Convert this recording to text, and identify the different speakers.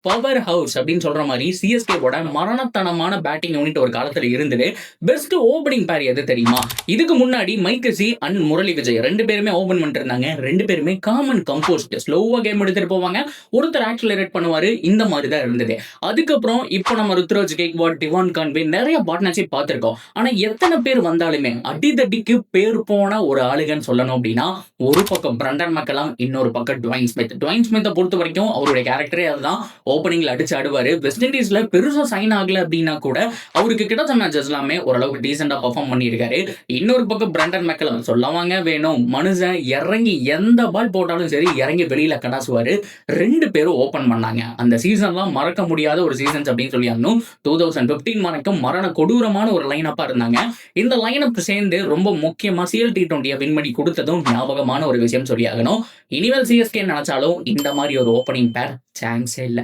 Speaker 1: Power house அப்படின்னு சொல்ற மாதிரி சிஎஸ்கேவோட மரணத்தனமான பேட்டிங் யூனிட் ஒரு காலத்துல இருந்தது. பெஸ்ட் ஓபனிங் பேர் எது தெரியுமா? இதுக்கு முன்னாடி மைக்கசி அண்ட் முரளி விஜய் ரெண்டு பேருமே ஓபன் பண்ணிட்டு இருந்தாங்க. ரெண்டு பேருமே காமன் கம்போஸ்ட் ஸ்லோவா கேம் எடுத்துட்டு போவாங்க. ஒருத்தர் ஆக்சிலரேட் பண்ணுவாரு. இந்த மாதிரி தான் இருந்தது. அதுக்கப்புறம் இப்போ நம்ம ருத்ராஜ் கேக்வாட், டிவான் கான்வே நிறைய பார்ட்னர்ஷிப் பார்த்திருக்கோம். ஆனா எத்தனை பேர் வந்தாலுமே அடிதடிக்கு பேர் போன ஒரு ஆளுகன்னு சொல்லணும் அப்படின்னா, ஒரு பக்கம் பிரண்டன் மெக்கலம், இன்னொரு பக்கம் டுவைன் ஸ்மித். டுவைன் ஸ்மித்தை பொறுத்த வரைக்கும் அவருடைய கேரக்டரே அதுதான். ஓப்பனிங்ல அடிச்சு ஆடுவாரு. வெஸ்ட் இண்டீஸ்ல பெருசா சைன் ஆகல அப்படின்னா கூட அவருக்கு கிடைச்ச மேட்சஸ் எல்லாமே ஓரளவுக்கு டீசெண்டா பெர்ஃபார்ம் பண்ணியிருக்காரு. இன்னொரு பக்கம் பிரண்டன் மெக்கலம் சொல்லவாங்க வேணும். மனுஷன் இறங்கி எந்த பால் போட்டாலும் சரி இறங்கி வெளியில கடாசுவாரு. ரெண்டு பேரும் ஓபன் பண்ணாங்க. அந்த சீசன்லாம் மறக்க முடியாத ஒரு சீசன்ஸ் அப்படின்னு சொல்லி 2015 வரைக்கும் மரண கொடூரமான ஒரு லைன் அப்பா இருந்தாங்க. இந்த லைன் அப் சேர்ந்து ரொம்ப முக்கியமா சிஎல் T20 வின் பண்ணி கொடுத்ததும் ஞாபகமான ஒரு விஷயம் சொல்லி ஆகணும். இனிமேல் சிஎஸ்கே நினைச்சாலும் இந்த மாதிரி ஒரு ஓப்பனிங் பேர் சான்ஸே இல்லை.